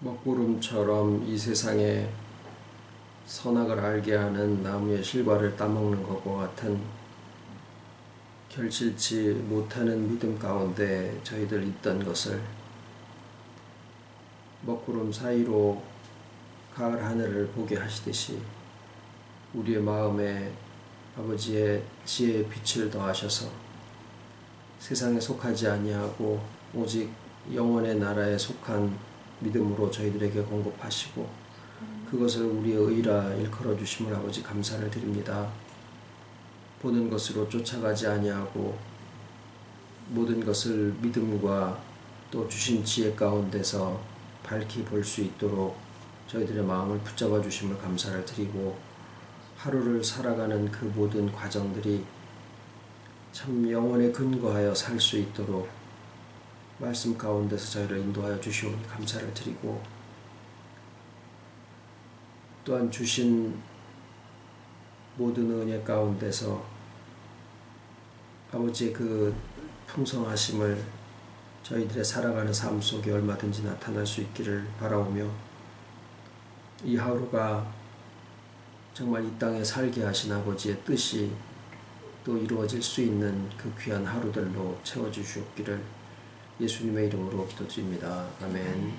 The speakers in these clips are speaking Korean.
먹구름처럼 이 세상에 선악을 알게 하는 나무의 실과를 따먹는 것과 같은 결실치 못하는 믿음 가운데 저희들 있던 것을 먹구름 사이로 가을 하늘을 보게 하시듯이 우리의 마음에 아버지의 지혜의 빛을 더하셔서 세상에 속하지 아니하고 오직 영원의 나라에 속한 믿음으로 저희들에게 공급하시고 그것을 우리의 의라 일컬어 주심을 아버지 감사를 드립니다. 보는 것으로 쫓아가지 아니하고 모든 것을 믿음과 또 주신 지혜 가운데서 밝히 볼 수 있도록 저희들의 마음을 붙잡아 주심을 감사를 드리고 하루를 살아가는 그 모든 과정들이 참 영혼에 근거하여 살 수 있도록 말씀 가운데서 저희를 인도하여 주시오니 감사를 드리고 또한 주신 모든 은혜 가운데서 아버지의 그 풍성하심을 저희들의 살아가는 삶 속에 얼마든지 나타날 수 있기를 바라오며 이 하루가 정말 이 땅에 살게 하신 아버지의 뜻이 또 이루어질 수 있는 그 귀한 하루들로 채워주시옵기를 예수님의 이름으로 기도드립니다. 아멘.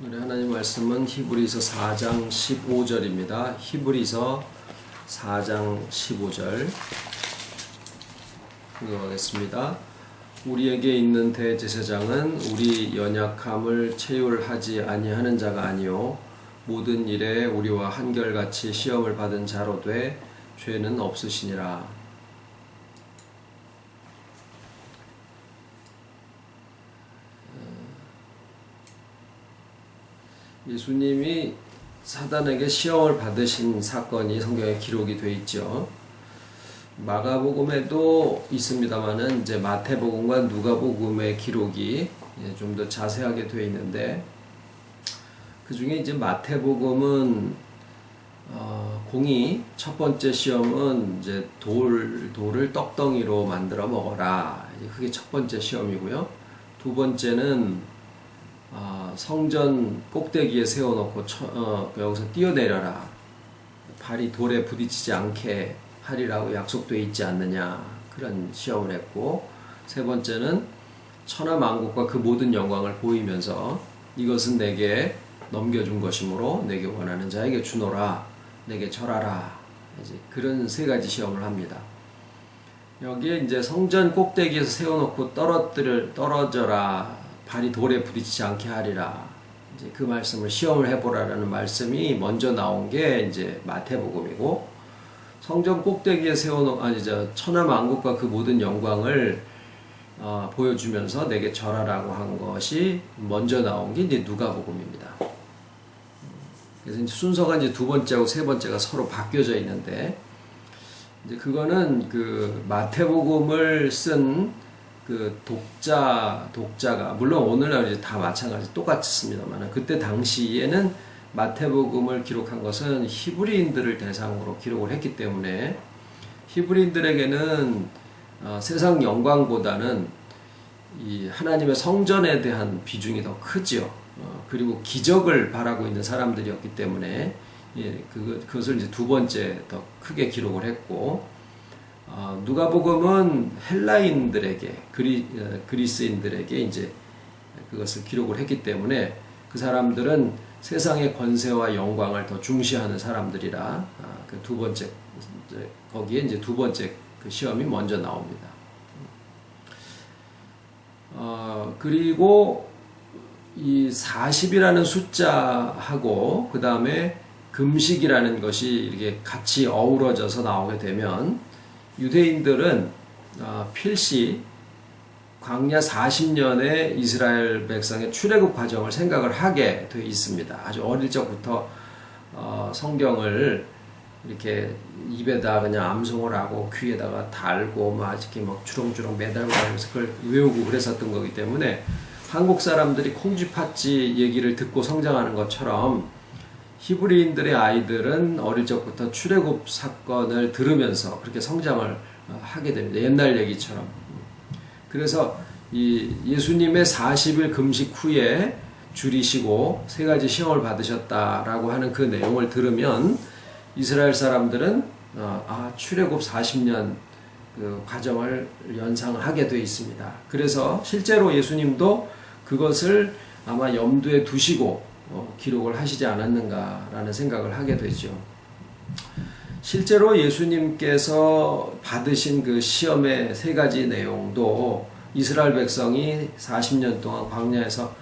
오늘 하나님 말씀은 히브리서 4장 15절입니다. 히브리서 4장 15절 읽어가겠습니다. 우리에게 있는 대제사장은 우리 연약함을 체휼하지 아니하는 자가 아니요 모든 일에 우리와 한결같이 시험을 받은 자로 돼 죄는 없으시니라. 예수님이 사단에게 시험을 받으신 사건이 성경에 기록이 되어 있죠. 마가복음에도 있습니다만은 이제 마태복음과 누가복음의 기록이 좀 더 자세하게 되어 있는데 그 중에 이제 마태복음은 공이 첫 번째 시험은 이제 돌을 떡덩이로 만들어 먹어라. 그게 첫 번째 시험이고요. 두 번째는 성전 꼭대기에 세워놓고 여기서 뛰어내려라. 발이 돌에 부딪히지 않게 하리라고 약속되어 있지 않느냐. 그런 시험을 했고 세 번째는 천하만국과 그 모든 영광을 보이면서 이것은 내게 넘겨준 것이므로 내게 원하는 자에게 주노라. 내게 절하라. 이제 그런 세 가지 시험을 합니다. 여기에 이제 성전 꼭대기에서 세워놓고 떨어져라. 발이 돌에 부딪히지 않게 하리라. 이제 그 말씀을 시험을 해보라라는 말씀이 먼저 나온 게 이제 마태복음이고 성전 꼭대기에 천하만국과 그 모든 영광을 보여주면서 내게 절하라고 한 것이 먼저 나온 게 이제 누가복음입니다. 그래서 이제 순서가 이제 두 번째하고 세 번째가 서로 바뀌어져 있는데 이제 그거는 그 마태복음을 쓴 그 독자가 물론 오늘날 이제 다 마찬가지 똑같이 씁니다만 그때 당시에는 마태복음을 기록한 것은 히브리인들을 대상으로 기록을 했기 때문에 히브리인들에게는 세상 영광보다는 이 하나님의 성전에 대한 비중이 더 크지요. 그리고 기적을 바라고 있는 사람들이었기 때문에 그것을 이제 두 번째 더 크게 기록을 했고 누가복음은 헬라인들에게 그리스인들에게 이제 그것을 기록을 했기 때문에 그 사람들은 세상의 권세와 영광을 더 중시하는 사람들이라 그 두 번째 거기에 이제 두 번째 그 시험이 먼저 나옵니다. 그리고 이 40이라는 숫자하고 그 다음에 금식이라는 것이 이렇게 같이 어우러져서 나오게 되면 유대인들은 필시 광야 40년의 이스라엘 백성의 출애굽 과정을 생각을 하게 되어 있습니다. 아주 어릴 적부터 성경을 이렇게 입에다 그냥 암송을 하고 귀에다가 달고 막 이렇게 막 주렁주렁 매달고 하면서 그걸 외우고 그랬었던 거기 때문에 한국 사람들이 콩쥐팥쥐 얘기를 듣고 성장하는 것처럼 히브리인들의 아이들은 어릴 적부터 출애굽 사건을 들으면서 그렇게 성장을 하게 됩니다. 옛날 얘기처럼. 그래서 이 예수님의 40일 금식 후에 줄이시고 세 가지 시험을 받으셨다라고 하는 그 내용을 들으면 이스라엘 사람들은 출애굽 40년 그 과정을 연상하게 되어 있습니다. 그래서 실제로 예수님도 그것을 아마 염두에 두시고 기록을 하시지 않았는가라는 생각을 하게 되죠. 실제로 예수님께서 받으신 그 시험의 세 가지 내용도 이스라엘 백성이 40년 동안 광야에서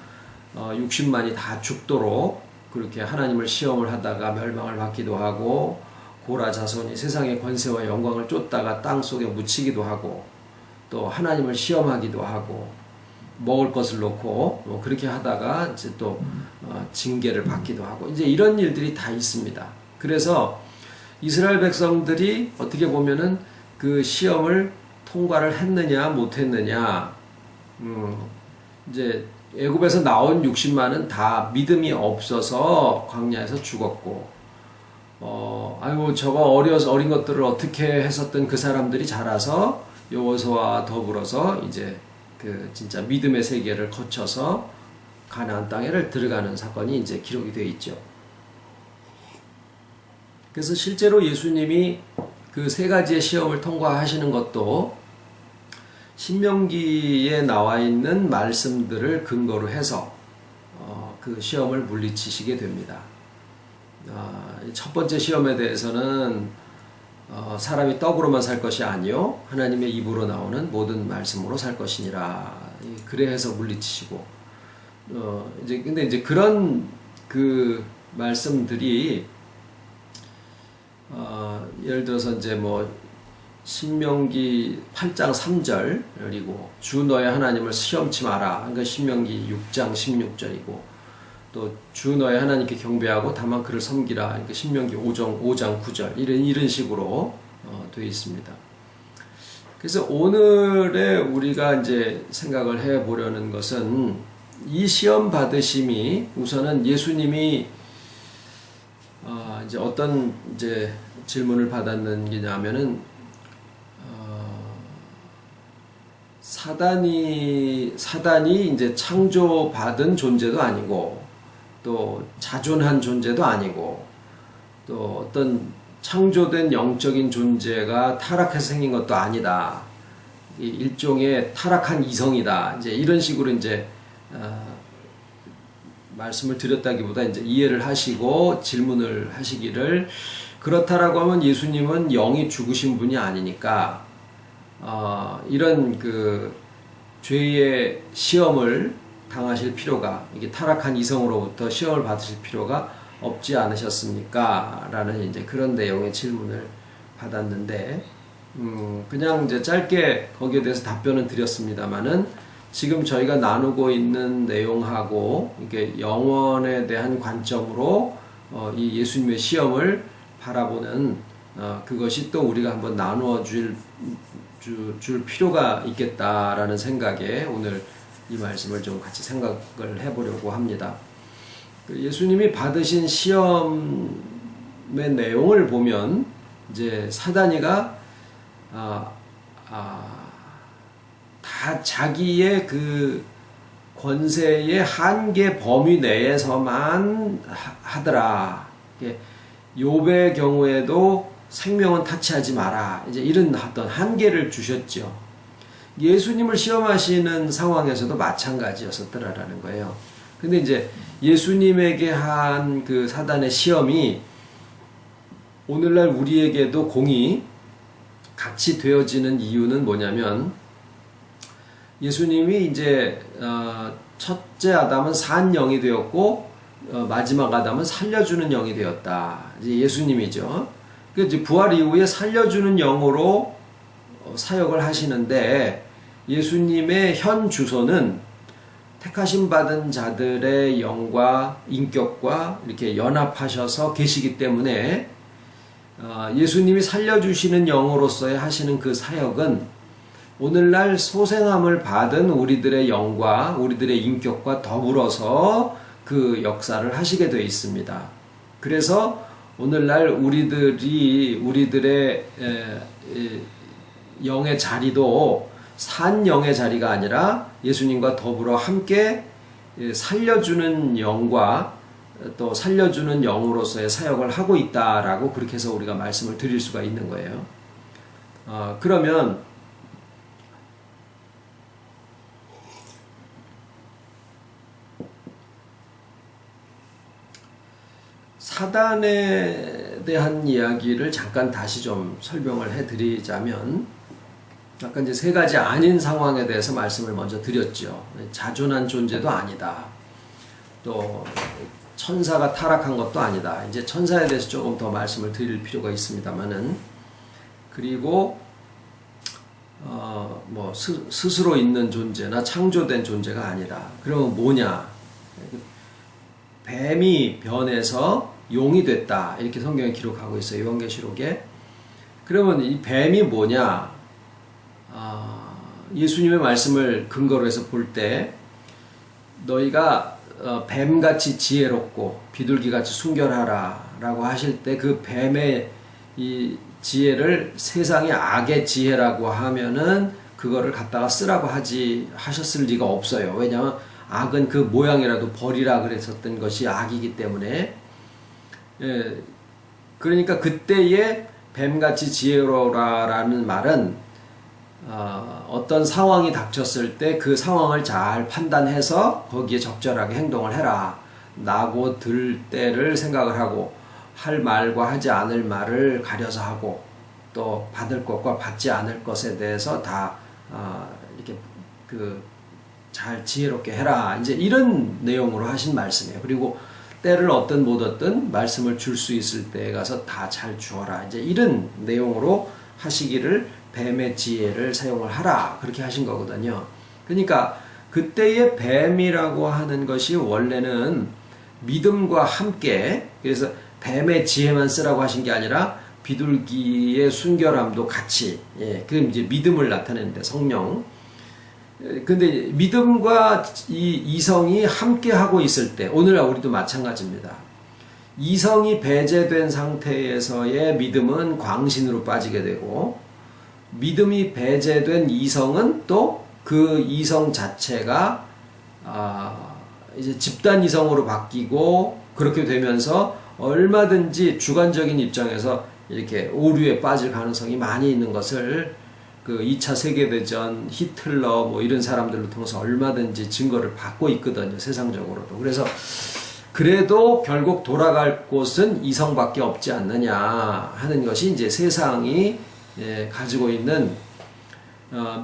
60만이 다 죽도록 그렇게 하나님을 시험을 하다가 멸망을 받기도 하고, 고라 자손이 세상의 권세와 영광을 쫓다가 땅 속에 묻히기도 하고, 또 하나님을 시험하기도 하고, 먹을 것을 놓고 그렇게 하다가 이제 또 징계를 받기도 하고, 이제 이런 일들이 다 있습니다. 그래서 이스라엘 백성들이 어떻게 보면은 그 시험을 통과를 했느냐 못했느냐, 이제 애굽에서 나온 60만은 다 믿음이 없어서 광야에서 죽었고, 저거 어린 것들을 어떻게 했었던 그 사람들이 자라서 여호수아와 더불어서 이제 그 진짜 믿음의 세계를 거쳐서 가나안 땅에를 들어가는 사건이 이제 기록이 되어 있죠. 그래서 실제로 예수님이 그 세 가지의 시험을 통과하시는 것도 신명기에 나와 있는 말씀들을 근거로 해서 그 시험을 물리치시게 됩니다. 첫 번째 시험에 대해서는 사람이 떡으로만 살 것이 아니요 하나님의 입으로 나오는 모든 말씀으로 살 것이니라. 그래 해서 물리치시고, 근데 이제 그런 그 말씀들이 예를 들어서 이제 뭐 신명기 8장 3절, 그리고 주 너의 하나님을 시험치 마라. 그러니까 신명기 6장 16절이고, 또 주 너의 하나님께 경배하고 다만 그를 섬기라. 그러니까 신명기 5장 9절, 이런 식으로 되어 있습니다. 그래서 오늘에 우리가 이제 생각을 해 보려는 것은, 이 시험 받으심이 우선은 예수님이 이제 어떤 이제 질문을 받았는지냐면은, 사단이 이제 창조받은 존재도 아니고, 또 자존한 존재도 아니고, 또 어떤 창조된 영적인 존재가 타락해서 생긴 것도 아니다. 일종의 타락한 이성이다. 이제 이런 식으로 이제 말씀을 드렸다기보다 이제 이해를 하시고 질문을 하시기를, 그렇다라고 하면 예수님은 영이 죽으신 분이 아니니까 이런 그 죄의 시험을 당하실 필요가, 이게 타락한 이성으로부터 시험을 받으실 필요가 없지 않으셨습니까? 라는 이제 그런 내용의 질문을 받았는데, 그냥 이제 짧게 거기에 대해서 답변은 드렸습니다만은, 지금 저희가 나누고 있는 내용하고 이게 영원에 대한 관점으로 이 예수님의 시험을 바라보는 그것이 또 우리가 한번 나누어 줄 필요가 있겠다라는 생각에 오늘 이 말씀을 좀 같이 생각을 해보려고 합니다. 예수님이 받으신 시험의 내용을 보면, 이제 사단이가 다 자기의 그 권세의 한계 범위 내에서만 하더라. 욥의 경우에도 생명은 타치하지 마라. 이제 이런 어떤 한계를 주셨죠. 예수님을 시험하시는 상황에서도 마찬가지였었더라라는 거예요. 근데 이제 예수님에게 한 그 사단의 시험이 오늘날 우리에게도 공이 같이 되어지는 이유는 뭐냐면, 예수님이 이제 첫째 아담은 산 영이 되었고 마지막 아담은 살려주는 영이 되었다. 이제 예수님이죠. 그 이제 부활 이후에 살려주는 영으로 사역을 하시는데, 예수님의 현 주소는 택하심 받은 자들의 영과 인격과 이렇게 연합하셔서 계시기 때문에, 예수님이 살려주시는 영으로서의 하시는 그 사역은 오늘날 소생함을 받은 우리들의 영과 우리들의 인격과 더불어서 그 역사를 하시게 되어 있습니다. 그래서 오늘날 우리들의 영의 자리도 산 영의 자리가 아니라 예수님과 더불어 함께 살려주는 영과 또 살려주는 영으로서의 사역을 하고 있다라고 그렇게 해서 우리가 말씀을 드릴 수가 있는 거예요. 그러면 사단에 대한 이야기를 잠깐 다시 좀 설명을 해드리자면, 아까 이제 세 가지 아닌 상황에 대해서 말씀을 먼저 드렸죠. 자존한 존재도 아니다. 또 천사가 타락한 것도 아니다. 이제 천사에 대해서 조금 더 말씀을 드릴 필요가 있습니다만은, 그리고 스스로 있는 존재나 창조된 존재가 아니다. 그러면 뭐냐? 뱀이 변해서 용이 됐다. 이렇게 성경에 기록하고 있어요. 요한계시록에. 그러면 이 뱀이 뭐냐? 예수님의 말씀을 근거로 해서 볼 때 너희가 뱀같이 지혜롭고 비둘기같이 순결하라 라고 하실 때 그 뱀의 이 지혜를 세상의 악의 지혜라고 하면은 그거를 갖다가 쓰라고 하셨을 리가 없어요. 왜냐하면 악은 그 모양이라도 버리라 그랬었던 것이 악이기 때문에. 그러니까 그때의 뱀같이 지혜로라라는 말은 어떤 상황이 닥쳤을 때 그 상황을 잘 판단해서 거기에 적절하게 행동을 해라 라고 들 때를 생각을 하고, 할 말과 하지 않을 말을 가려서 하고, 또 받을 것과 받지 않을 것에 대해서 다 이렇게 잘 지혜롭게 해라, 이제 이런 내용으로 하신 말씀이에요. 그리고 때를 얻든 못 얻든 말씀을 줄 수 있을 때에 가서 다 잘 주어라, 이제 이런 내용으로 하시기를 뱀의 지혜를 사용을 하라, 그렇게 하신 거거든요. 그러니까 그때의 뱀이라고 하는 것이 원래는 믿음과 함께, 그래서 뱀의 지혜만 쓰라고 하신 게 아니라 비둘기의 순결함도 같이, 그럼 이제 믿음을 나타내는데 성령. 근데 믿음과 이 이성이 함께 하고 있을 때, 오늘날 우리도 마찬가지입니다. 이성이 배제된 상태에서의 믿음은 광신으로 빠지게 되고, 믿음이 배제된 이성은 또 그 이성 자체가 이제 집단 이성으로 바뀌고, 그렇게 되면서 얼마든지 주관적인 입장에서 이렇게 오류에 빠질 가능성이 많이 있는 것을 그 2차 세계대전, 히틀러 뭐 이런 사람들을 통해서 얼마든지 증거를 받고 있거든요, 세상적으로도. 그래서 그래도 결국 돌아갈 곳은 이성밖에 없지 않느냐 하는 것이 이제 세상이 가지고 있는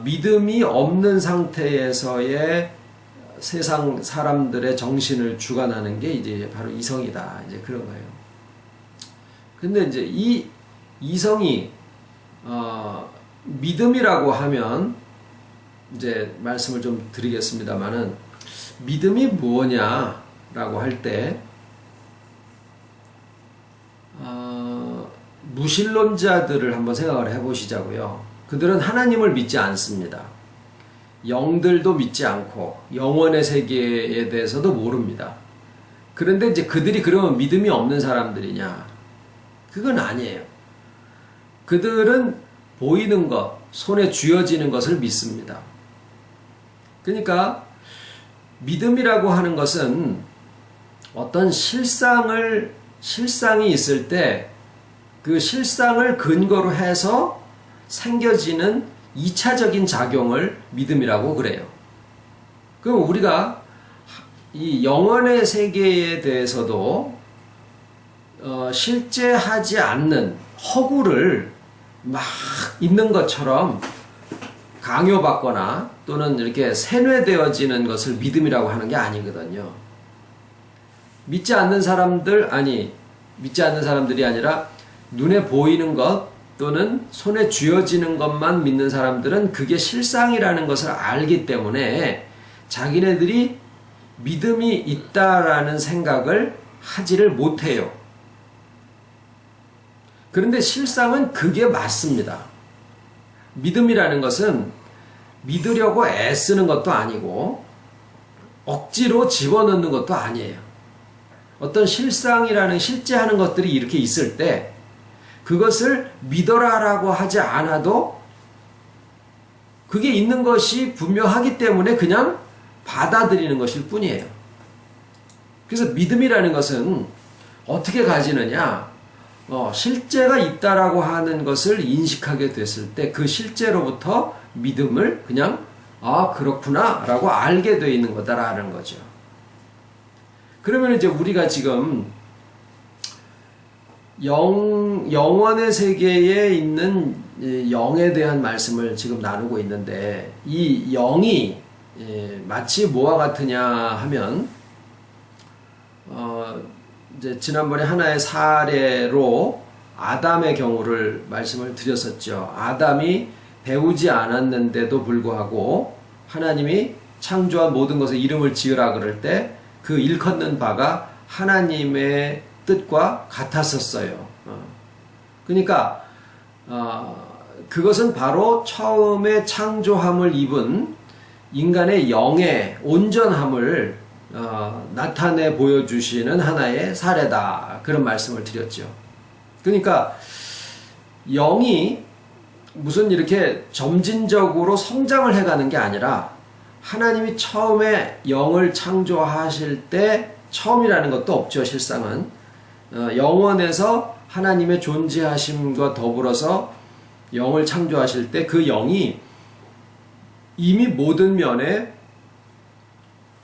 믿음이 없는 상태에서의 세상 사람들의 정신을 주관하는 게 이제 바로 이성이다, 이제 그런 거예요. 근데 이제 이 이성이 믿음이라고 하면, 이제 말씀을 좀 드리겠습니다만은, 믿음이 뭐냐라고 할 때 무신론자들을 한번 생각을 해보시자고요. 그들은 하나님을 믿지 않습니다. 영들도 믿지 않고 영원의 세계에 대해서도 모릅니다. 그런데 이제 그들이 그러면 믿음이 없는 사람들이냐? 그건 아니에요. 그들은 보이는 것, 손에 쥐어지는 것을 믿습니다. 그러니까 믿음이라고 하는 것은 어떤 실상이 있을 때 그 실상을 근거로 해서 생겨지는 2차적인 작용을 믿음이라고 그래요. 그럼 우리가 이 영원의 세계에 대해서도 실제 하지 않는 허구를 막 있는 것처럼 강요받거나 또는 이렇게 세뇌되어지는 것을 믿음이라고 하는 게 아니거든요. 믿지 않는 사람들이 아니라 눈에 보이는 것 또는 손에 쥐어지는 것만 믿는 사람들은 그게 실상이라는 것을 알기 때문에 자기네들이 믿음이 있다라는 생각을 하지를 못해요. 그런데 실상은 그게 맞습니다. 믿음이라는 것은 믿으려고 애쓰는 것도 아니고 억지로 집어넣는 것도 아니에요. 어떤 실상이라는 실제 하는 것들이 이렇게 있을 때 그것을 믿어라라고 하지 않아도 그게 있는 것이 분명하기 때문에 그냥 받아들이는 것일 뿐이에요. 그래서 믿음이라는 것은 어떻게 가지느냐? 실제가 있다라고 하는 것을 인식하게 됐을 때 그 실제로부터 믿음을 그냥 그렇구나 라고 알게 되어 있는 거다라는 거죠. 그러면 이제 우리가 지금 영원의 세계에 있는 영에 대한 말씀을 지금 나누고 있는데, 이 영이 마치 뭐와 같으냐 하면, 이제 지난번에 하나의 사례로 아담의 경우를 말씀을 드렸었죠. 아담이 배우지 않았는데도 불구하고 하나님이 창조한 모든 것에 이름을 지으라 그럴 때 그 일컫는 바가 하나님의 뜻과 같았었어요. 그러니까 그것은 바로 처음에 창조함을 입은 인간의 영의 온전함을 나타내 보여주시는 하나의 사례다. 그런 말씀을 드렸죠. 그러니까 영이 무슨 이렇게 점진적으로 성장을 해가는 게 아니라 하나님이 처음에 영을 창조하실 때, 처음이라는 것도 없죠, 실상은. 영원에서 하나님의 존재하심과 더불어서 영을 창조하실 때 그 영이 이미 모든 면에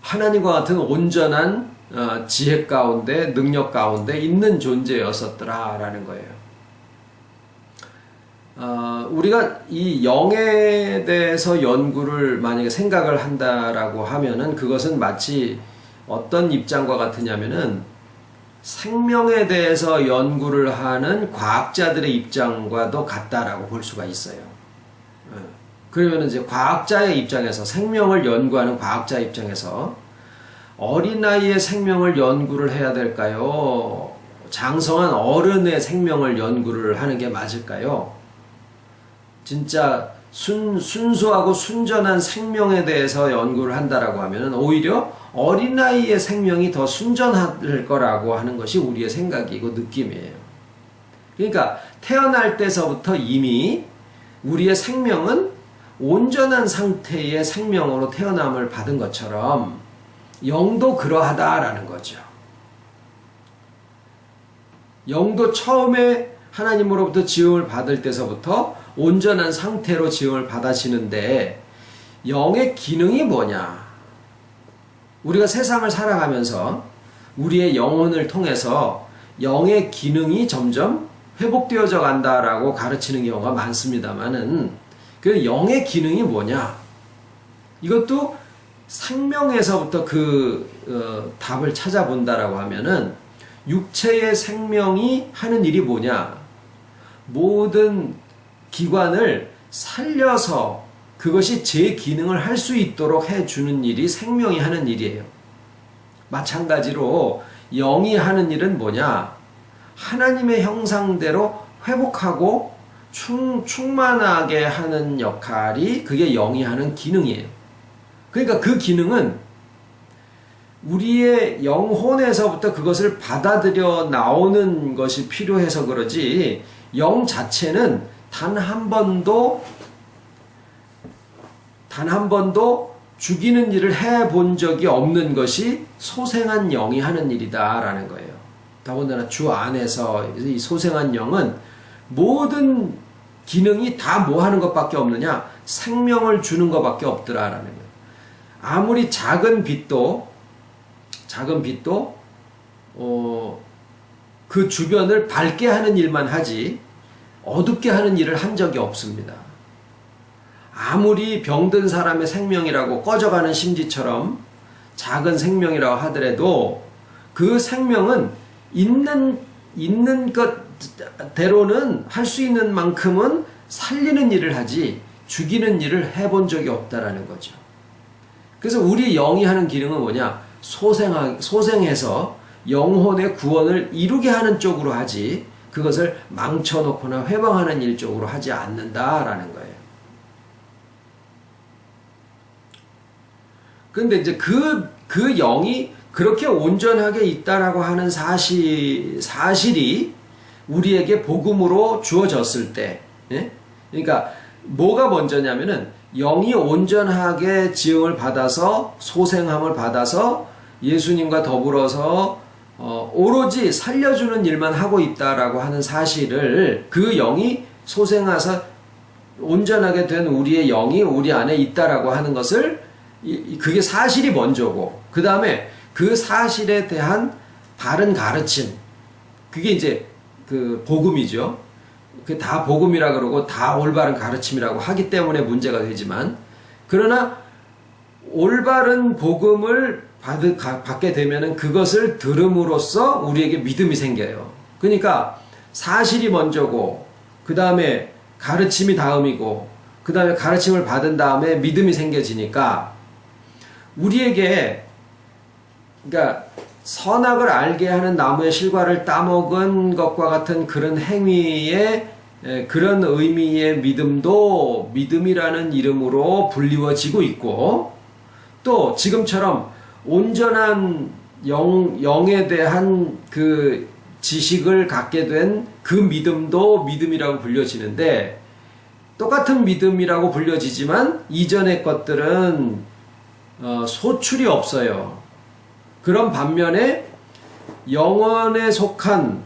하나님과 같은 온전한 지혜 가운데, 능력 가운데 있는 존재였었더라라는 거예요. 우리가 이 영에 대해서 연구를 만약에 생각을 한다라고 하면은 그것은 마치 어떤 입장과 같으냐면은 생명에 대해서 연구를 하는 과학자들의 입장과도 같다라고 볼 수가 있어요. 그러면 이제 과학자의 입장에서, 생명을 연구하는 과학자 입장에서 어린아이의 생명을 연구를 해야 될까요? 장성한 어른의 생명을 연구를 하는 게 맞을까요? 진짜 순수하고 순전한 생명에 대해서 연구를 한다라고 하면 오히려 어린아이의 생명이 더 순전할 거라고 하는 것이 우리의 생각이고 느낌이에요. 그러니까 태어날 때서부터 이미 우리의 생명은 온전한 상태의 생명으로 태어남을 받은 것처럼 영도 그러하다라는 거죠. 영도 처음에 하나님으로부터 지음을 받을 때서부터 온전한 상태로 지음을 받아지는데, 영의 기능이 뭐냐? 우리가 세상을 살아가면서 우리의 영혼을 통해서 영의 기능이 점점 회복되어져 간다라고 가르치는 경우가 많습니다만은, 그 영의 기능이 뭐냐? 이것도 생명에서부터 답을 찾아본다라고 하면은, 육체의 생명이 하는 일이 뭐냐? 모든 기관을 살려서 그것이 제 기능을 할 수 있도록 해주는 일이 생명이 하는 일이에요. 마찬가지로 영이 하는 일은 뭐냐? 하나님의 형상대로 회복하고 충만하게 하는 역할이, 그게 영이 하는 기능이에요. 그러니까 그 기능은 우리의 영혼에서부터 그것을 받아들여 나오는 것이 필요해서 그러지, 영 자체는 단 한 번도 죽이는 일을 해본 적이 없는 것이 소생한 영이 하는 일이다라는 거예요. 더군다나 주 안에서 이 소생한 영은 모든 기능이 다 뭐 하는 것밖에 없느냐? 생명을 주는 것밖에 없더라라는 거예요. 아무리 작은 빛도 그 주변을 밝게 하는 일만 하지 어둡게 하는 일을 한 적이 없습니다. 아무리 병든 사람의 생명이라고 꺼져가는 심지처럼 작은 생명이라고 하더라도 그 생명은 있는 것대로는 할 수 있는 만큼은 살리는 일을 하지 죽이는 일을 해본 적이 없다라는 거죠. 그래서 우리 영이 하는 기능은 뭐냐? 소생해서 영혼의 구원을 이루게 하는 쪽으로 하지, 그것을 망쳐놓거나 회방하는 일 쪽으로 하지 않는다라는 거예요. 근데 이제 그 영이 그렇게 온전하게 있다라고 하는 사실이 우리에게 복음으로 주어졌을 때, 예? 그러니까 뭐가 먼저냐면은 영이 온전하게 지응을 받아서 소생함을 받아서 예수님과 더불어서 오로지 살려주는 일만 하고 있다라고 하는 사실을, 그 영이 소생하서 온전하게 된 우리의 영이 우리 안에 있다라고 하는 것을, 그게 사실이 먼저고, 그 다음에 그 사실에 대한 바른 가르침, 그게 이제 그 복음이죠. 그 다 복음이라 그러고 다 올바른 가르침이라고 하기 때문에 문제가 되지만, 그러나 올바른 복음을 받게 되면은 그것을 들음으로써 우리에게 믿음이 생겨요. 그러니까 사실이 먼저고, 그 다음에 가르침이 다음이고, 그 다음에 가르침을 받은 다음에 믿음이 생겨지니까 우리에게, 그러니까 선악을 알게 하는 나무의 실과를 따먹은 것과 같은 그런 행위의 그런 의미의 믿음도 믿음이라는 이름으로 불리워지고 있고, 또 지금처럼 온전한 영에 대한 그 지식을 갖게 된 그 믿음도 믿음이라고 불려지는데, 똑같은 믿음이라고 불려지지만 이전의 것들은 소출이 없어요. 그런 반면에 영원에 속한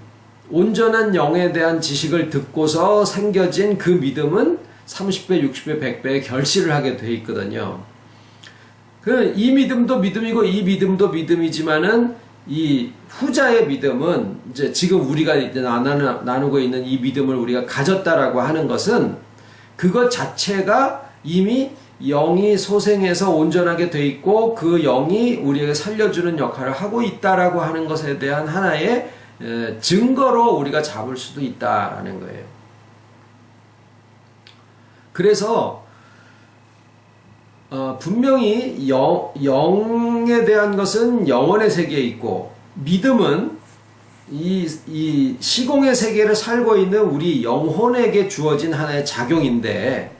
온전한 영에 대한 지식을 듣고서 생겨진 그 믿음은 30배, 60배, 100배의 결실을 하게 돼 있거든요. 이 믿음도 믿음이고 이 믿음도 믿음이지만은 이 후자의 믿음은, 이제 지금 우리가 나누고 있는 이 믿음을 우리가 가졌다라고 하는 것은 그것 자체가 이미 영이 소생해서 온전하게 돼 있고 그 영이 우리에게 살려주는 역할을 하고 있다라고 하는 것에 대한 하나의 증거로 우리가 잡을 수도 있다라는 거예요. 그래서 분명히 영에 대한 것은 영원의 세계에 있고, 믿음은 이 시공의 세계를 살고 있는 우리 영혼에게 주어진 하나의 작용인데,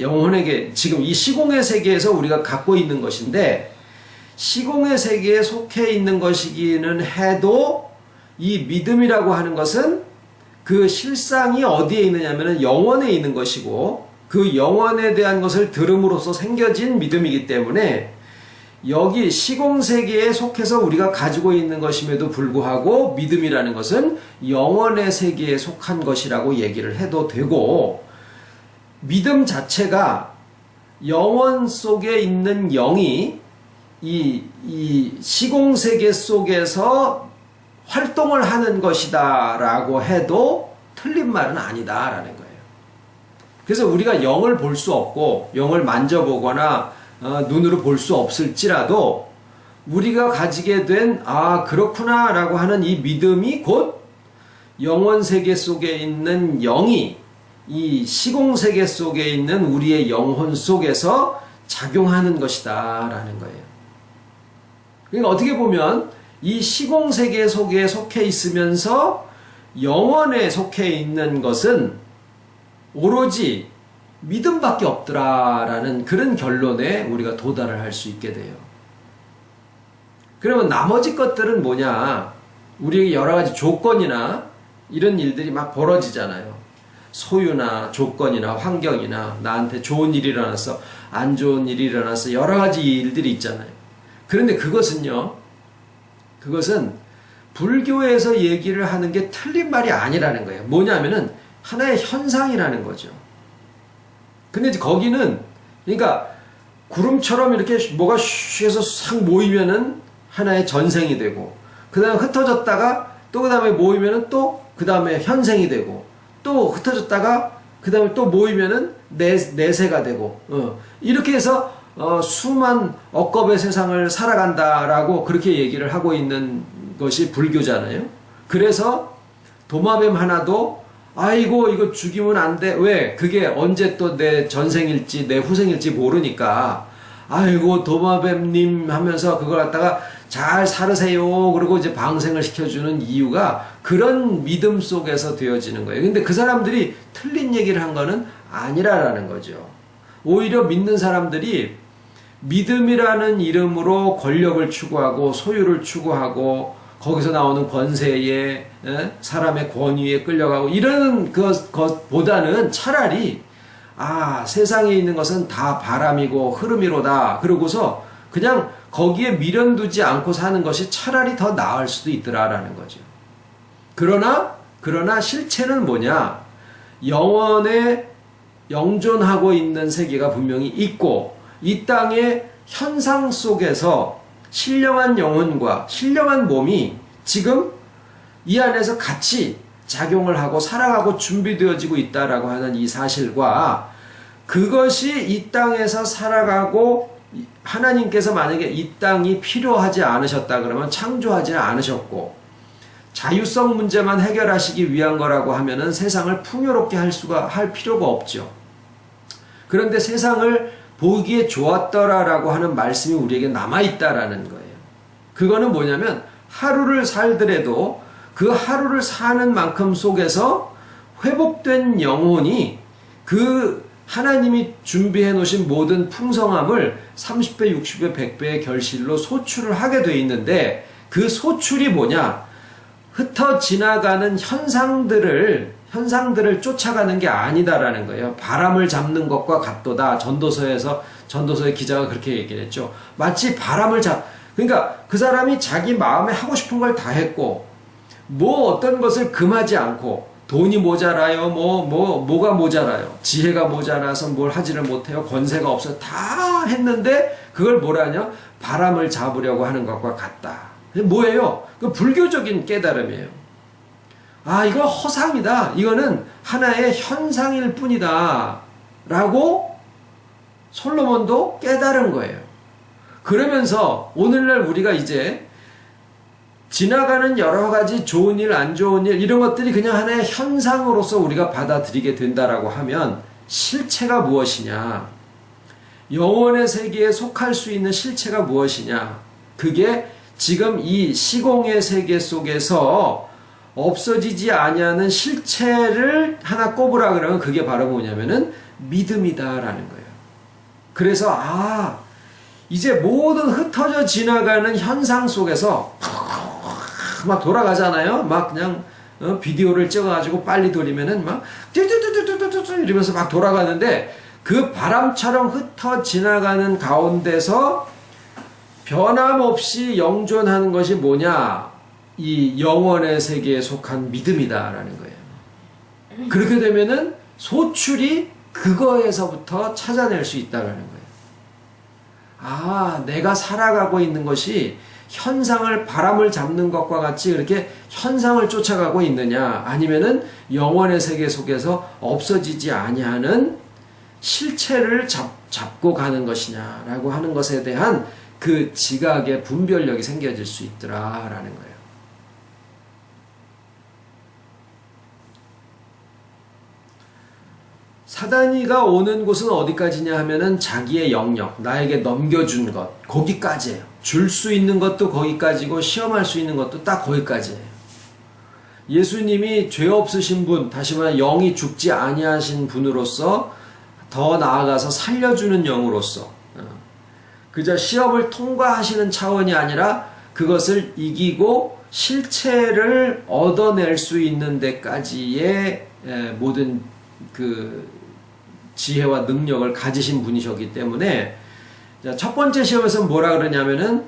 영혼에게, 지금 이 시공의 세계에서 우리가 갖고 있는 것인데, 시공의 세계에 속해 있는 것이기는 해도 이 믿음이라고 하는 것은 그 실상이 어디에 있느냐면 영혼에 있는 것이고, 그 영혼에 대한 것을 들음으로써 생겨진 믿음이기 때문에 여기 시공세계에 속해서 우리가 가지고 있는 것임에도 불구하고 믿음이라는 것은 영혼의 세계에 속한 것이라고 얘기를 해도 되고, 믿음 자체가 영혼 속에 있는 영이 이 시공세계 속에서 활동을 하는 것이다 라고 해도 틀린 말은 아니다 라는 거예요. 그래서 우리가 영을 볼 수 없고 영을 만져보거나 눈으로 볼 수 없을지라도 우리가 가지게 된 그렇구나 라고 하는 이 믿음이 곧 영혼세계 속에 있는 영이 이 시공세계 속에 있는 우리의 영혼 속에서 작용하는 것이다 라는 거예요. 그러니까 어떻게 보면 이 시공세계 속에 속해 있으면서 영혼에 속해 있는 것은 오로지 믿음밖에 없더라라는 그런 결론에 우리가 도달을 할 수 있게 돼요. 그러면 나머지 것들은 뭐냐? 우리에게 여러 가지 조건이나 이런 일들이 막 벌어지잖아요. 소유나 조건이나 환경이나 나한테 좋은 일이 일어났어, 안 좋은 일이 일어났어, 여러 가지 일들이 있잖아요. 그런데 그것은 불교에서 얘기를 하는 게 틀린 말이 아니라는 거예요. 뭐냐면은 하나의 현상이라는 거죠. 근데 이제 거기는, 그러니까 구름처럼 이렇게 뭐가 슉 해서 싹 모이면은 하나의 전생이 되고, 그 다음에 흩어졌다가 또 그 다음에 모이면은 또 그 다음에 현생이 되고, 또 흩어졌다가 그 다음에 또 모이면은 내세가 되고, 이렇게 해서 수만 억겁의 세상을 살아간다라고 그렇게 얘기를 하고 있는 것이 불교잖아요. 그래서 도마뱀 하나도 아이고 이거 죽이면 안 돼. 왜? 그게 언제 또 내 전생일지 내 후생일지 모르니까 아이고 도마뱀님 하면서 그걸 갖다가 잘 살으세요 그리고 이제 방생을 시켜주는 이유가 그런 믿음 속에서 되어지는 거예요. 근데 그 사람들이 틀린 얘기를 한 거는 아니라라는 거죠. 오히려 믿는 사람들이 믿음이라는 이름으로 권력을 추구하고 소유를 추구하고 거기서 나오는 권세에 사람의 권위에 끌려가고 이런 것보다는 차라리 아, 세상에 있는 것은 다 바람이고 흐름이로다. 그러고서 그냥 거기에 미련두지 않고 사는 것이 차라리 더 나을 수도 있더라라는 거죠. 그러나 실체는 뭐냐? 영원에 영존하고 있는 세계가 분명히 있고, 이 땅의 현상 속에서 신령한 영혼과 신령한 몸이 지금 이 안에서 같이 작용을 하고 살아가고 준비되어지고 있다라고 하는 이 사실과, 그것이 이 땅에서 살아가고, 하나님께서 만약에 이 땅이 필요하지 않으셨다 그러면 창조하지 않으셨고, 자유성 문제만 해결하시기 위한 거라고 하면은 세상을 풍요롭게 할 필요가 없죠. 그런데 세상을 보기에 좋았더라라고 하는 말씀이 우리에게 남아있다라는 거예요. 그거는 뭐냐면 하루를 살더라도 그 하루를 사는 만큼 속에서 회복된 영혼이 그 하나님이 준비해 놓으신 모든 풍성함을 30배, 60배, 100배의 결실로 소출을 하게 돼 있는데, 그 소출이 뭐냐? 흩어 지나가는 현상들을 쫓아가는 게 아니다라는 거예요. 바람을 잡는 것과 같도다. 전도서의 기자가 그렇게 얘기를 했죠. 마치 그러니까 그 사람이 자기 마음에 하고 싶은 걸 다 했고, 어떤 것을 금하지 않고, 돈이 모자라요, 뭐가 모자라요, 지혜가 모자라서 뭘 하지를 못해요, 권세가 없어요, 다 했는데, 그걸 뭐라냐? 바람을 잡으려고 하는 것과 같다. 뭐예요? 그 불교적인 깨달음이에요. 아, 이거 허상이다. 이거는 하나의 현상일 뿐이다. 라고 솔로몬도 깨달은 거예요. 그러면서 오늘날 우리가 이제 지나가는 여러 가지 좋은 일, 안 좋은 일, 이런 것들이 그냥 하나의 현상으로서 우리가 받아들이게 된다라고 하면 실체가 무엇이냐? 영혼의 세계에 속할 수 있는 실체가 무엇이냐? 그게 지금 이 시공의 세계 속에서 없어지지 아니하는 실체를 하나 꼽으라 그러면 그게 바로 뭐냐면은 믿음이다라는 거예요. 그래서 이제 모든 흩어져 지나가는 현상 속에서 막 돌아가잖아요. 막 그냥 비디오를 찍어가지고 빨리 돌리면은 막 뚜뚜뚜뚜뚜뚜 이러면서 막 돌아가는데, 그 바람처럼 흩어 지나가는 가운데서 변함없이 영존하는 것이 뭐냐? 이 영원의 세계에 속한 믿음이다라는 거예요. 그렇게 되면은 소출이 그거에서부터 찾아낼 수 있다라는 거예요. 아, 내가 살아가고 있는 것이 바람을 잡는 것과 같이 이렇게 현상을 쫓아가고 있느냐, 아니면은 영원의 세계 속에서 없어지지 아니하는 실체를 잡고 가는 것이냐라고 하는 것에 대한 그 지각의 분별력이 생겨질 수 있더라라는 거예요. 사단이가 오는 곳은 어디까지냐 하면은 자기의 영역, 나에게 넘겨준 것, 거기까지예요. 줄 수 있는 것도 거기까지고 시험할 수 있는 것도 딱 거기까지예요. 예수님이 죄 없으신 분, 다시 말해 영이 죽지 아니하신 분으로서, 더 나아가서 살려주는 영으로서, 그저 시험을 통과하시는 차원이 아니라 그것을 이기고 실체를 얻어낼 수 있는 데까지의 모든 그 지혜와 능력을 가지신 분이셨기 때문에, 첫 번째 시험에서 뭐라 그러냐면은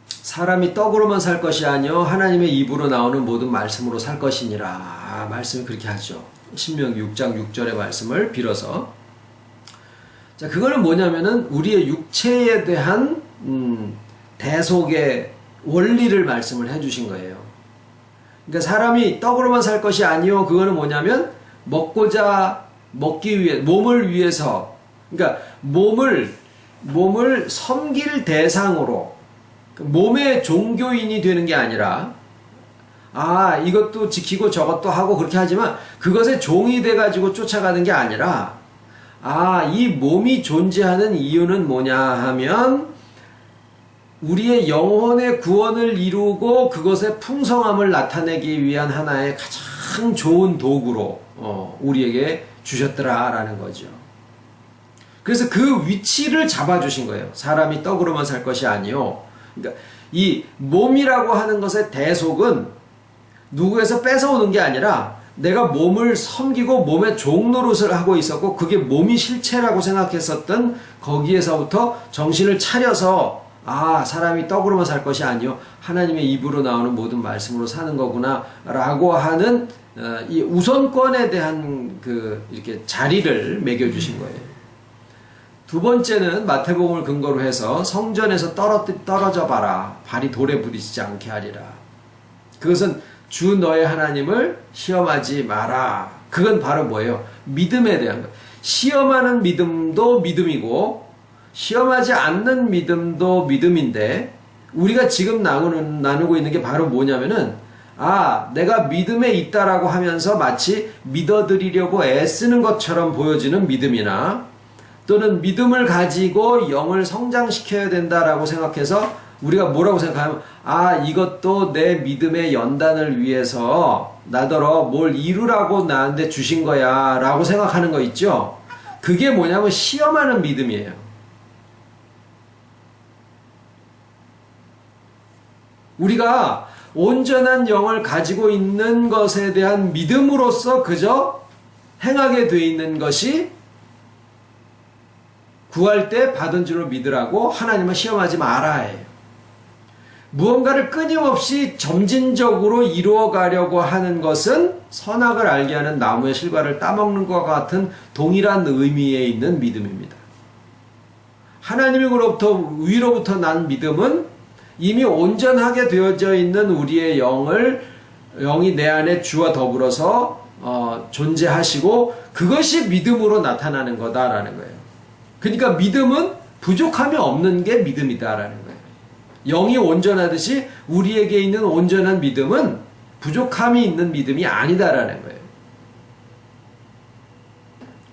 사람이 떡으로만 살 것이 아니요 하나님의 입으로 나오는 모든 말씀으로 살 것이니라. 말씀이 그렇게 하죠. 신명기 6장 6절의 말씀을 빌어서. 자, 그거는 뭐냐면은 우리의 육체에 대한 대속의 원리를 말씀을 해주신 거예요. 그러니까 사람이 떡으로만 살 것이 아니요, 그거는 뭐냐면 먹기 위해, 몸을 위해서, 그러니까 몸을 섬길 대상으로, 몸의 종교인이 되는 게 아니라, 이것도 지키고 저것도 하고 그렇게 하지만 그것에 종이 돼가지고 쫓아가는 게 아니라, 이 몸이 존재하는 이유는 뭐냐 하면 우리의 영혼의 구원을 이루고 그것의 풍성함을 나타내기 위한 하나의 가장 좋은 도구로 우리에게 주셨더라라는 거죠. 그래서 그 위치를 잡아주신 거예요. 사람이 떡으로만 살 것이 아니요. 그러니까 이 몸이라고 하는 것의 대속은 누구에서 뺏어오는 게 아니라 내가 몸을 섬기고 몸의 종노릇을 하고 있었고 그게 몸이 실체라고 생각했었던 거기에서부터 정신을 차려서 사람이 떡으로만 살 것이 아니요 하나님의 입으로 나오는 모든 말씀으로 사는 거구나 라고 하는 이 우선권에 대한 이렇게 자리를 매겨주신 거예요. 두 번째는 마태복음을 근거로 해서 성전에서 떨어져 봐라. 발이 돌에 부딪히지 않게 하리라. 그것은 주 너의 하나님을 시험하지 마라. 그건 바로 뭐예요? 믿음에 대한 거. 시험하는 믿음도 믿음이고 시험하지 않는 믿음도 믿음인데 우리가 지금 나누고 있는 게 바로 뭐냐면은 내가 믿음에 있다라고 하면서 마치 믿어드리려고 애쓰는 것처럼 보여지는 믿음이나 또는 믿음을 가지고 영을 성장시켜야 된다라고 생각해서 우리가 뭐라고 생각하면 이것도 내 믿음의 연단을 위해서 나더러 뭘 이루라고 나한테 주신 거야 라고 생각하는 거 있죠. 그게 뭐냐면 시험하는 믿음이에요. 우리가 온전한 영을 가지고 있는 것에 대한 믿음으로써 그저 행하게 돼 있는 것이 구할 때 받은 줄로 믿으라고 하나님은 시험하지 마라 해요. 무언가를 끊임없이 점진적으로 이루어가려고 하는 것은 선악을 알게 하는 나무의 실과를 따먹는 것과 같은 동일한 의미에 있는 믿음입니다. 위로부터 난 믿음은 이미 온전하게 되어져 있는 우리의 영이 내 안에 주와 더불어서 존재하시고 그것이 믿음으로 나타나는 거다라는 거예요. 그러니까 믿음은 부족함이 없는 게 믿음이다라는 거예요. 영이 온전하듯이 우리에게 있는 온전한 믿음은 부족함이 있는 믿음이 아니다라는 거예요.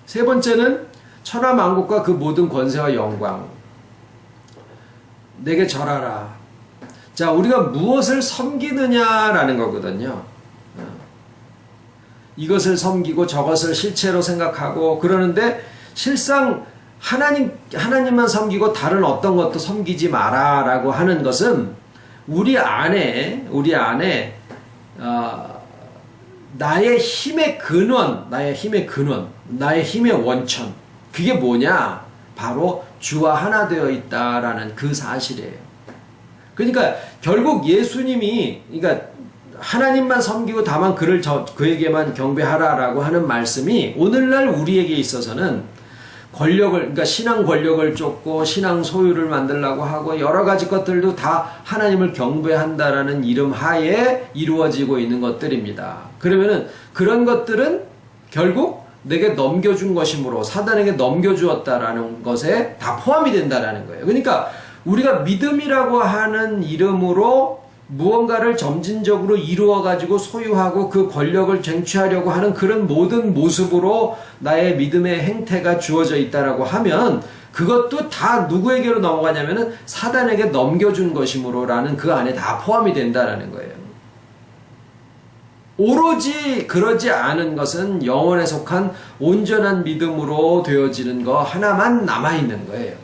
세 번째는 천하만국과 그 모든 권세와 영광 내게 절하라. 자, 우리가 무엇을 섬기느냐라는 거거든요. 이것을 섬기고 저것을 실체로 생각하고 그러는데 실상 하나님만 섬기고 다른 어떤 것도 섬기지 마라라고 하는 것은 우리 안에 나의 힘의 근원, 나의 힘의 원천 그게 뭐냐? 바로 주와 하나 되어 있다라는 그 사실이에요. 그러니까 결국 예수님이 하나님만 섬기고 다만 그에게만 경배하라라고 하는 말씀이 오늘날 우리에게 있어서는 그러니까 신앙 권력을 쫓고 신앙 소유를 만들려고 하고 여러 가지 것들도 다 하나님을 경배한다라는 이름 하에 이루어지고 있는 것들입니다. 그러면은 그런 것들은 결국 내게 넘겨준 것이므로 사단에게 넘겨주었다라는 것에 다 포함이 된다라는 거예요. 그러니까 우리가 믿음이라고 하는 이름으로 무언가를 점진적으로 이루어가지고 소유하고 그 권력을 쟁취하려고 하는 그런 모든 모습으로 나의 믿음의 행태가 주어져 있다라고 하면 그것도 다 누구에게로 넘어가냐면은 사단에게 넘겨준 것이므로라는 그 안에 다 포함이 된다라는 거예요. 오로지 그러지 않은 것은 영혼에 속한 온전한 믿음으로 되어지는 거 하나만 남아있는 거예요.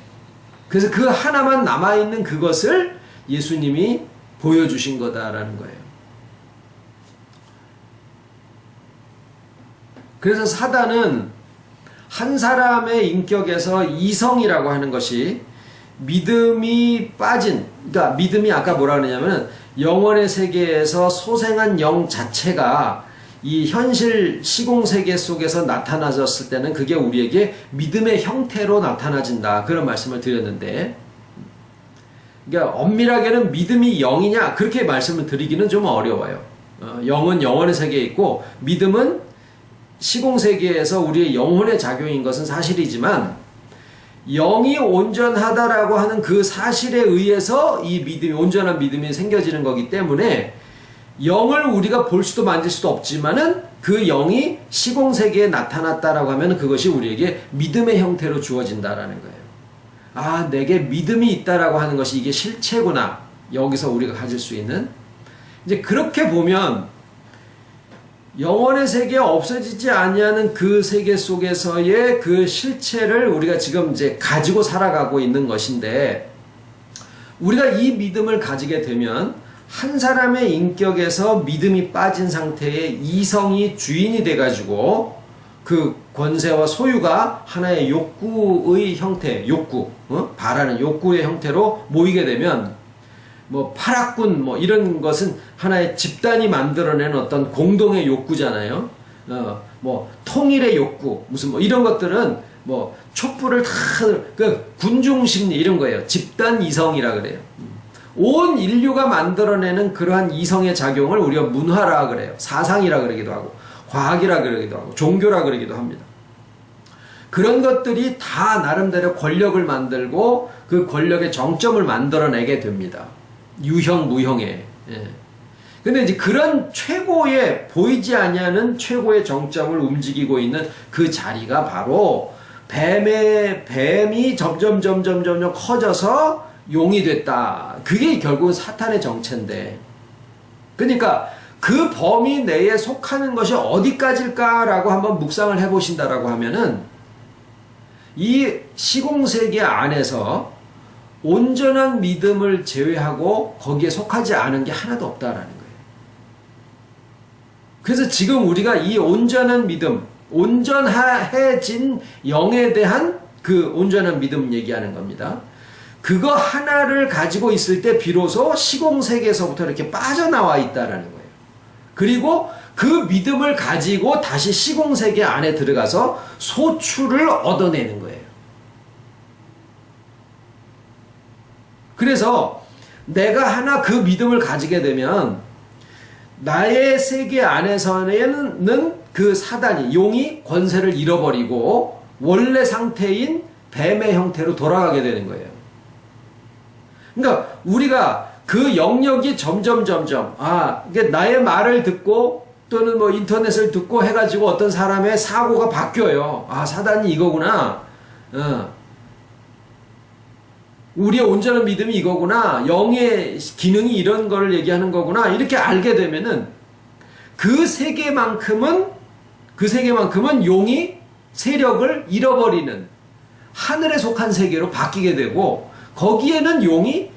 그래서 그 하나만 남아있는 그것을 예수님이 보여주신 거다라는 거예요. 그래서 사단은 한 사람의 인격에서 이성이라고 하는 것이 믿음이 빠진, 그러니까 믿음이 아까 뭐라 그러냐면 영혼의 세계에서 소생한 영 자체가 이 현실 시공 세계 속에서 나타나졌을 때는 그게 우리에게 믿음의 형태로 나타나진다. 그런 말씀을 드렸는데, 그러니까 엄밀하게는 믿음이 영이냐 그렇게 말씀을 드리기는 좀 어려워요. 영은 영혼의 세계에 있고 믿음은 시공 세계에서 우리의 영혼의 작용인 것은 사실이지만 영이 온전하다라고 하는 그 사실에 의해서 이 믿음이 온전한 믿음이 생겨지는 거기 때문에 영을 우리가 볼 수도 만질 수도 없지만은 그 영이 시공 세계에 나타났다라고 하면 그것이 우리에게 믿음의 형태로 주어진다라는 거예요. 아, 내게 믿음이 있다라고 하는 것이 이게 실체구나. 여기서 우리가 가질 수 있는. 이제 그렇게 보면 영혼의 세계에 없어지지 아니하는 그 세계 속에서의 그 실체를 우리가 지금 이제 가지고 살아가고 있는 것인데, 우리가 이 믿음을 가지게 되면 한 사람의 인격에서 믿음이 빠진 상태에 이성이 주인이 돼가지고 그 권세와 소유가 하나의 욕구의 형태, 욕구, 바라는 욕구의 형태로 모이게 되면 뭐 파락군 뭐 이런 것은 하나의 집단이 만들어낸 어떤 공동의 욕구잖아요. 뭐 통일의 욕구, 무슨 뭐 이런 것들은 뭐 촛불을 다 그 군중 심리 이런 거예요. 집단 이성이라 그래요. 온 인류가 만들어내는 그러한 이성의 작용을 우리가 문화라 그래요. 사상이라 그러기도 하고 과학이라 그러기도 하고 종교라 그러기도 합니다. 그런 것들이 다 나름대로 권력을 만들고 그 권력의 정점을 만들어내게 됩니다. 유형 무형에. 예. 근데 이제 그런 최고의 보이지 아니하는 최고의 정점을 움직이고 있는 그 자리가 바로 뱀이 점점 커져서 용이 됐다. 그게 결국은 사탄의 정체인데. 그러니까 그 범위 내에 속하는 것이 어디까지일까라고 한번 묵상을 해보신다라고 하면은 이 시공세계 안에서 온전한 믿음을 제외하고 거기에 속하지 않은 게 하나도 없다라는 거예요. 그래서 지금 우리가 이 온전한 믿음, 온전해진 영에 대한 그 온전한 믿음 얘기하는 겁니다. 그거 하나를 가지고 있을 때 비로소 시공세계에서부터 이렇게 빠져나와 있다라는 거예요. 그리고 그 믿음을 가지고 다시 시공세계 안에 들어가서 소출을 얻어내는 거예요. 그래서 내가 하나 그 믿음을 가지게 되면 나의 세계 안에서는 그 사단이, 용이 권세를 잃어버리고 원래 상태인 뱀의 형태로 돌아가게 되는 거예요. 그러니까 우리가 그 영역이 점점 이게 나의 말을 듣고 또는 뭐 인터넷을 듣고 해가지고 어떤 사람의 사고가 바뀌어요. 아, 사단이 이거구나. 우리의 온전한 믿음이 이거구나. 영의 기능이 이런 거를 얘기하는 거구나. 이렇게 알게 되면은 그 세계만큼은 용이 세력을 잃어버리는 하늘에 속한 세계로 바뀌게 되고 거기에는 용이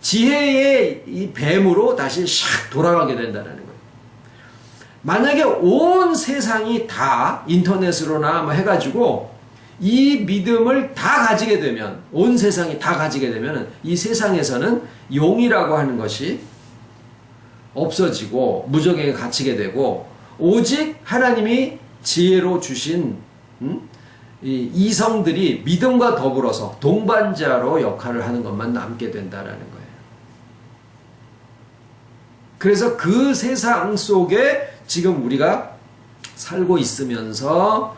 지혜의 이 뱀으로 다시 샥 돌아가게 된다는 거예요. 만약에 온 세상이 다 인터넷으로나 뭐 해가지고 이 믿음을 다 가지게 되면, 온 세상이 다 가지게 되면 이 세상에서는 용이라고 하는 것이 없어지고 무적에게 갇히게 되고 오직 하나님이 지혜로 주신 이 이성들이 믿음과 더불어서 동반자로 역할을 하는 것만 남게 된다라는 거예요. 그래서 그 세상 속에 지금 우리가 살고 있으면서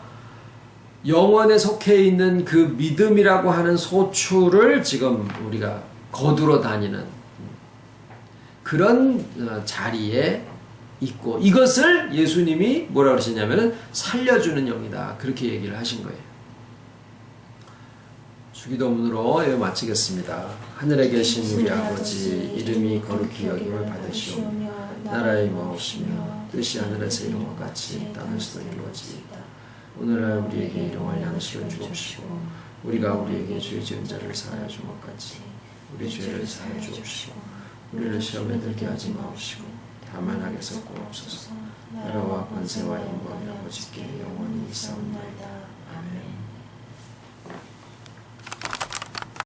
영원에 속해 있는 그 믿음이라고 하는 소출을 지금 우리가 거두러 다니는 그런 자리에 있고 이것을 예수님이 뭐라 그러시냐면은 살려주는 영이다. 그렇게 얘기를 하신 거예요. 주기도문으로 마치겠습니다. 하늘에 계신 우리 아버지 이름이 거룩히 여김을 받으시오며 나라의 마옵시며 뜻이 하늘에서 이룬 것 같이 땅에서도 이루어지이다. 오늘날 우리에게 일용할 양식을 주옵시고 우리가 우리에게 죄 지은 자를 사하여 준 것 같이 우리 죄를 사하여 주옵시고 우리를 시험에 들게 하지 마옵시고 다만 악에서 구하옵소서. 나라와 권세와 영광이 아버지께 영원히 있사옵나이다.